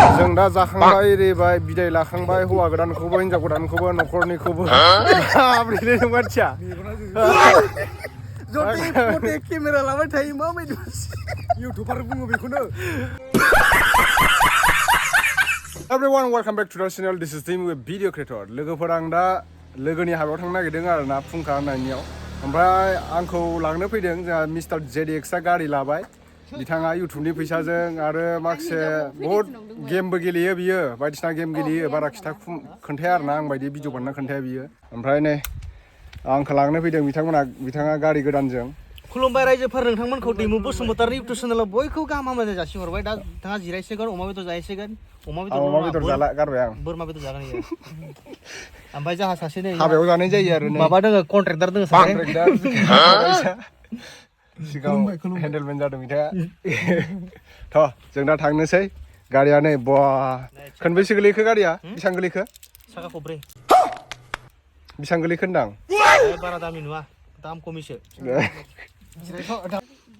जों दा जाखांबाय रेबाय बिदाय लाखांबाय हौवा गोदानखौबो हिनजाव गोदानखौबो न'खरनिखौबो माब्रैनो नों मानसिया जथे केमेरा लाबाय थायो माबायदि इउटुबार बुङो बेखौनो Everyone, welcome back to the channel. This is Tim with Video Creator. लोगोफोर आं दा लोगोनि हाबायाव थांनो नागिरदों आरो ना फुंखा होननायनियाव ओमफ्राय आंखौ लांनो फैदों जोंहा मिस्टार जेडीएक्सआ गारि लाबाय बिथाङा इउटुबनि फैसाजों आरो माखासे बहुत गेमबो गेलेयो बियो बायदिसिना गेम गेलेयो बारा खोन्थाया आरो ना आं बायदि भिडिअ बानायना खोन्थाया बियो ओमफ्राय नै आंखौ लांनो फैदों बिथाङा गारि गोदानजों खुलुमबाय रायजोफोर नोंथांमोनखौ दैमु बसुमतारी इउटुब चेनेलाव बयखौबो गाहाम हामलायनाय जासिहरबाय दा नोंथाङा जिरायसिगोन अमा बेदर जाहैसिगोन अमा बेदर जाला गारबाय आं बोरमा बेदर जागोन इयो ओमफ्राय जोंहा सासे नै हाबायाव जानाय जायो आरो माबा दोङो कन्ट्रेक्टर दोङो सासे सिगाङाव हेन्डेलमेन जादों बिथाङा थ' जों दा थांनोसै गारिया नै बा खनबेसे गोलैखो गारिया बेसेबां गोलैखो साखा खब्रै बेसेबां गोलैखो होनदां बारा दामि नुवा दाम खमिसो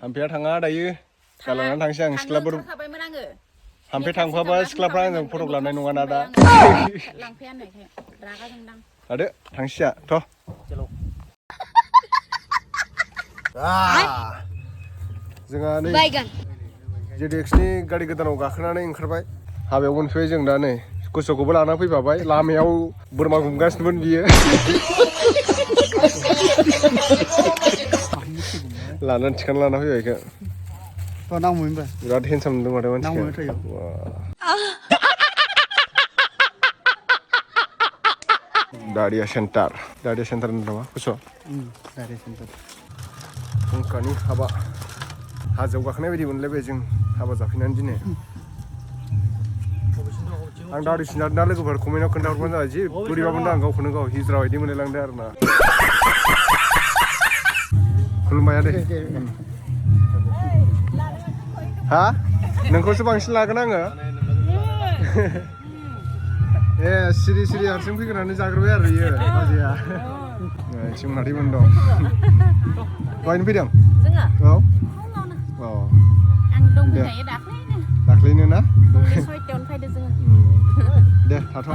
हाम्फेया थाङा दायो गालांनानै थांसै आं सिख्लाफोर हाम्फे थांफाबा सिख्लाफ्रा आंजों फट' लानाय नङाना दा लादो थांसैया थ' जोंहा नै जेडीएक्सनि गारि गोदानाव गाखोनानै ओंखारबाय हाबायाव मोनफैबाय जों दा नै गुसुखौबो लाना फैफाबाय लामायाव बोरमा गुमगासिनोमोन बियो लानानै थिखांना लाना फैबाय बेखौ बिराद हेन्डसाम नुदों माथो मानसिया दारिया सेन्टार होनदों नामा गुसु दारिया सेन्टार फुंखानि हाबा हाजोआव गाखोनाय बायदि मोनलायबाय जों हाबा जाफैनानै दिनै आं दारि सिनारना लोगोफोर कमेन्टआव खोन्थाहरबानो जाबाय जि बोरैबा मोनदों आं गावखौनो गाव हिजरा बायदि मोनलायलांदों आरो ना खुलुमबाय आदै हा नोंखौसो बांसिन लागोन आङो ए सिरि हारसिं फैग्रानै जाग्रोबाय आरो इयो बाजैया सिं हाथैमोन दं दहायनो फैदों औ औ दाख्लैनो ना दे थाथ'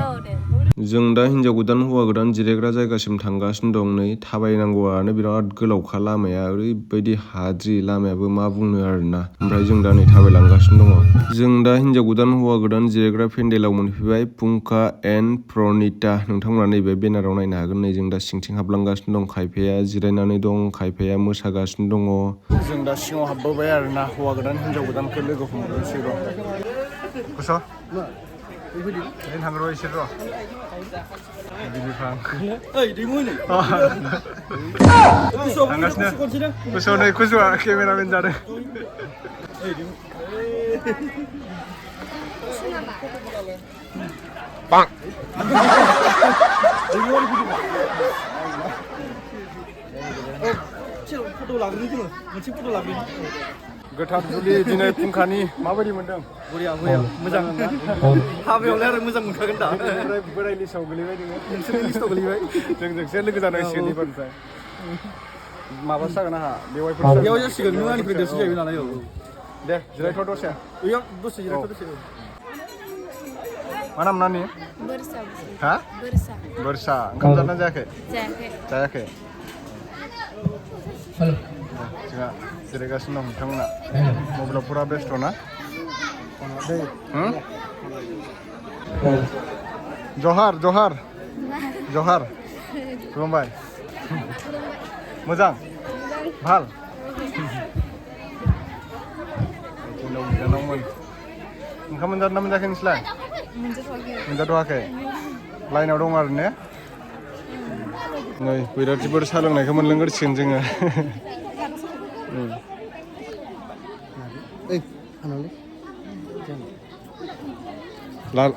जों दा हिनजाव गोदान हौवा गोदान जिरायग्रा जायगासिम थांगासिनो दं नै थाबायनांगौआनो बिराद गोलावखा लामाया ओरैबायदि हाद्रि लामायाबो मा बुंनो आरोना ओमफ्राय जों दा नै थाबायलांगासिनो दङ जों दा हिनजाव गोदान हौवा गोदान जिरायग्रा पेन्डेलाव मोनफैबाय फुंखा एन्ड प्रनिता नोंथांमोना नैबे बेनाराव नायनो हागोन नै जों दा सिंथिं हाबलांगासिनो दं खायफाया जिरायनानै दं खायफाया मोसागासिनो दङ जों दा सिङाव हाबबोबाय आरोना हौवा गोदान हिनजाव गोदानखौ लोगो हमनोसै र' गुसु थांग र' एसे र' थांगासिनो गुसुआव नै गुसुआ केमेरामेन जादों गोथार जुलि दिनै फुंखानि माबायदि मोनदों बरिया मोजां हाबायावलाय आरो मोजां मोनखागोन दा बोराय लिस्टआव गोलैबाय नोङो नोंसोरनि लिस्टआव गोलैबाय जोंजोंसो लोगो जानांसिगोन एबारनिफ्राय माबासो जागोन आंहा बेवाय जासिगोन नों आंनिफ्राय देरसिन जाहैबाय नालाय औ दे जिरायथ' दसे बेयाव दसे जिरायथ' दसे मा नाम नानि हा बोरसा ओंखाम जादोंना जायाखै जायाखै जोंहा जिरायगासिनो दं नोंथांमोना मबाइलाव फुरा बेस्थ' ना जहार खुलुमबाय मोजां ভাল ओंखाम मोनजादोंना मोनजायाखै नोंसोरलाय मोनजाथ'वाखै लाइनाव दं आरो ने नै बैराथिफोर साहा लोंनायखौ मोनलोंगोरसिगोन जोङो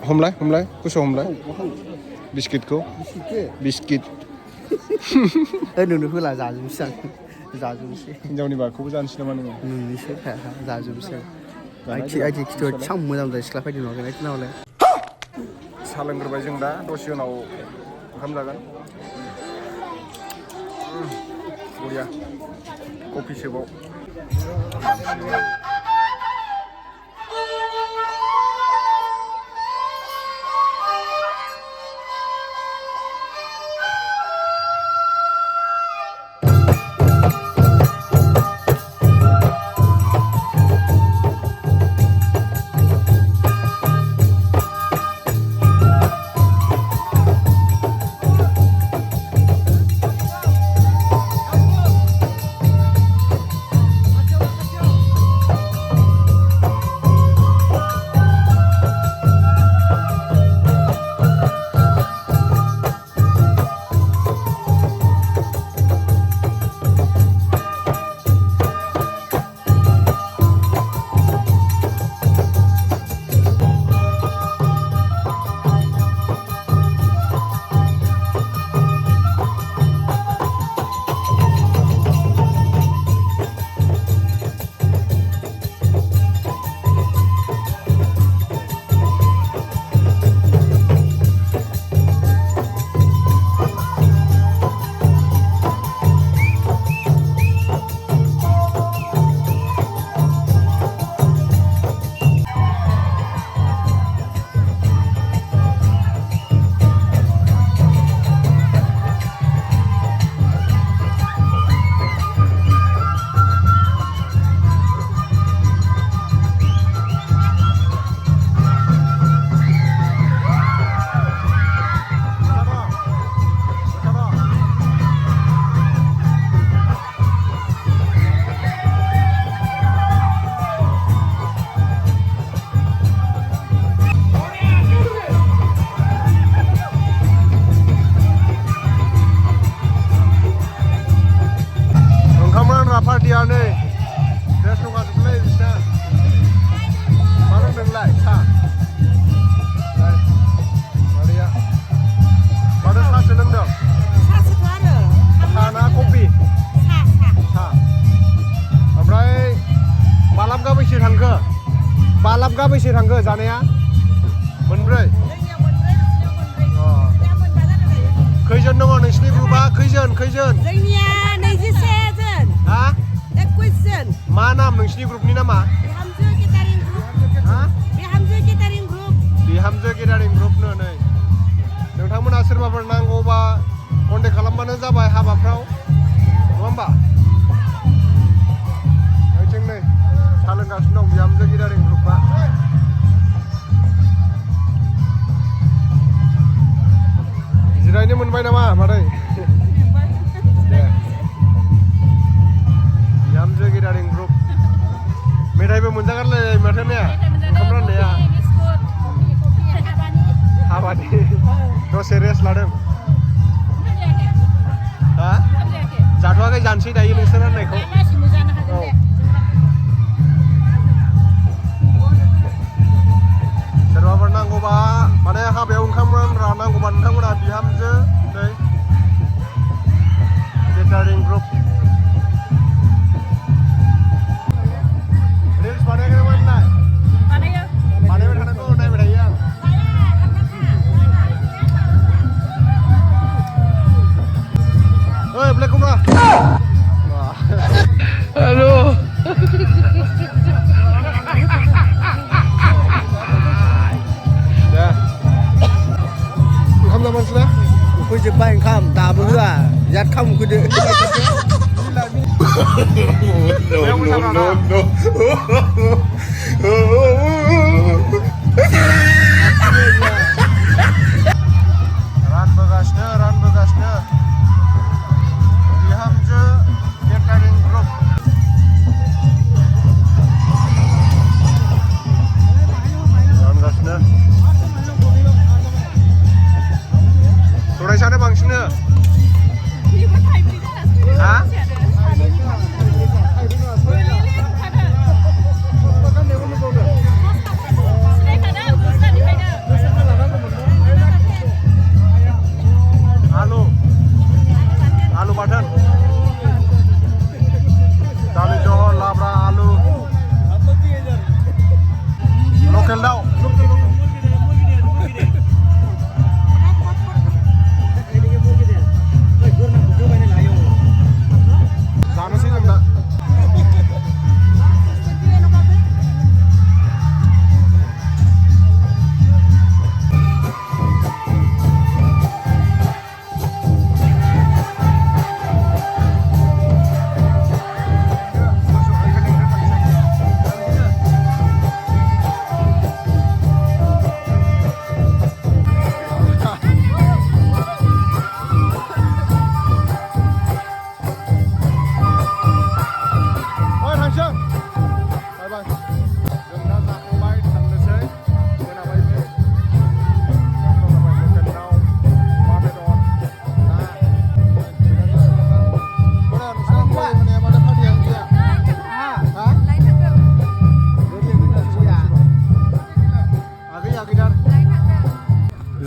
हमलाय गुसु हमलाय बिस्किटखौ बिस्किट नोंनो होला जाजोबसै हिनजावनि बागखौबो जानोसै नामा नोङो नोंनिसो जाजोबसै आइथि खिथुआ एसेबां मोजां जायो सिख्ला फैदों नालाय नालाय साहा लोंग्रोबाय जों दा दसे उनाव ओंखाम जागोन बरिया कफि सोबाव मोनबेसे थांखो जानाया मोनब्रै खैजोन दङ नोंसिनि ग्रुपआ खैजोन जोंनिया 21 जोन हा 21 जोन मा नाम नोंसिनि ग्रुपनि नामा बिहामजो केटारिं ग्रुप हा बिहामजो केटारिं ग्रुप बिहामजो गेदारिं ग्रुपनो नै नोंथांमोना सोरबाफोर नांगौबा कन्टेक्ट खालामबानो जाबाय हाबाफ्राव नङा होमबा ओइथिं नै साहा लोंगासिनो दं बिहामजो गेदारिं ग्रुपआ जिरायनो मोनबाय नामा मादै दे बिहामजो गेदारिं ग्रुप मेथाइबो मोनजागारलाय माथो ने ओंखाम राननाया हाबानि दसे रेस्ट लादों हा जाथ'वाखै जानोसै दायो नोंसोर राननायखौ औ सोरबाफोर नांगौबा माने हाबायाव ओंखाम रानग्रा नांगौबा नोंथांमोना बिहामजो नै केटारिं ग्रुप रिल्स बानायग्रा मोननाय बानायबाय थानांगौ नायबाय थायो आं ओइ ब्लेक कमला हेलौ दे ओंखाम जाबाय ना उखैजोब्बाय ओंखाम दाबो होआ बिराद खाम उखैदो रानबोगासिनो बिहामजो केटारिं ग्रुप रानगासिनो थोरायसानो बांसिन हा आलु बाथोन दालि जहल लाब्रा आलु लकेल दाउ जानोसै जों दा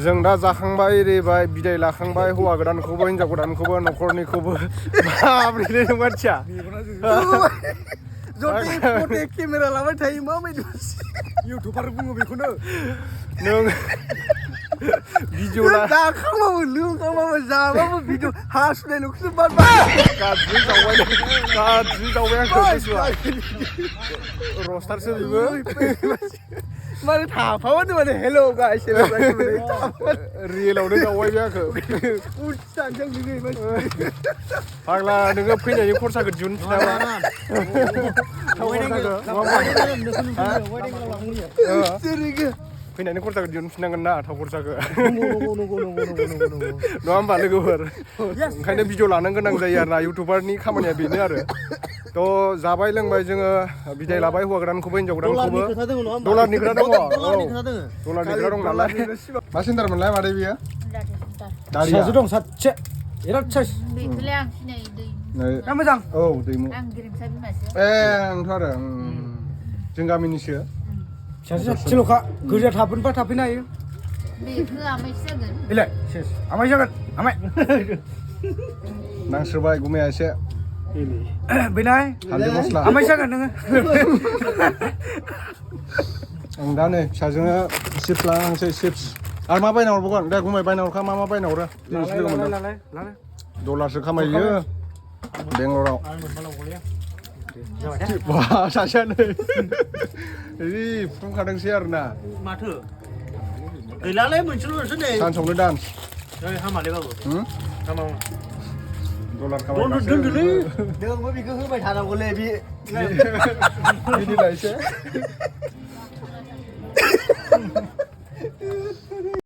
जों दा जाखांबाय एरिबाय बिदाय लाखांबाय हौवा गोदानखौबो हिनजाव गोदानखौबो न'खरनिखौबो माब्रैलै नों मानसिया जथे केमेरा लाबाय थायो माबायदि इउटुबार बुङो बेखौनो नों भिडिअ ला जाखांबाबो लोंखांबाबो जाबाबो भिडिअ हासुनायल'खौसो बाद गाज्रि जावबाय आंखौ गोसोआ रस्टारसो बेबो माने थाफाबानो माने हेल' गाइस रियेलावनो जावबाय बे आंखौ फाग्ला नोङो फैनायनि खरसाखौ दिहुनफिनाबा फैनायनि खरसाखौ दिहुनफिननांगोन ना थाव खरसाखौ नङा होमबा लोगोफोर ओंखायनो भिडिअ लानो गोनां जायो आरो ना इउटुबारनि खामानिया बेनो आरो थ' जाबाय लोंबाय जोङो बिदाय लाबाय हौवा गोदानखौबो हिनजाव गोदानखौबो डलारनि खोथा दङ डलारनि खोथा दं नालाय मा सेन्टार मोनलाय मादै बियो सासे दं सासे बिराद साइस बेखौलाय आं सिनायो दै दा मोजां औ दैमु आं गेरेमसा बिमासो ए आंथ' आरो जों गामिनिसो सासे सासेल'खा गोजा थाफिनबा थाफिननो हायो बेखौ आमायसो जागोन बेलाय सेस आमाय जागोन आमाय नांस्रोबाय गुमाया एसे बेनाय हालदै मस्ला आमाय जागोन नोङो आं दा नै फिसाजोनो चिप्स लाना थांसै चिप्स आरो मा बायना हरबावगोन दे गुमै बायना हरखा मा बायना हरो दिनैसो लोगो मोनदों डलारसो खामायो बेंगलराव बा सासेयानो जि फुंखादोंसै आरोना माथो गैलालाय मोनसेल'सो नै सानसौनो डान्स हामालै बाबु हामा डलार खामायगासिनो दोनदोलै नोंबो बेखौ होबाय थानांगौलै बे बिदि लायसै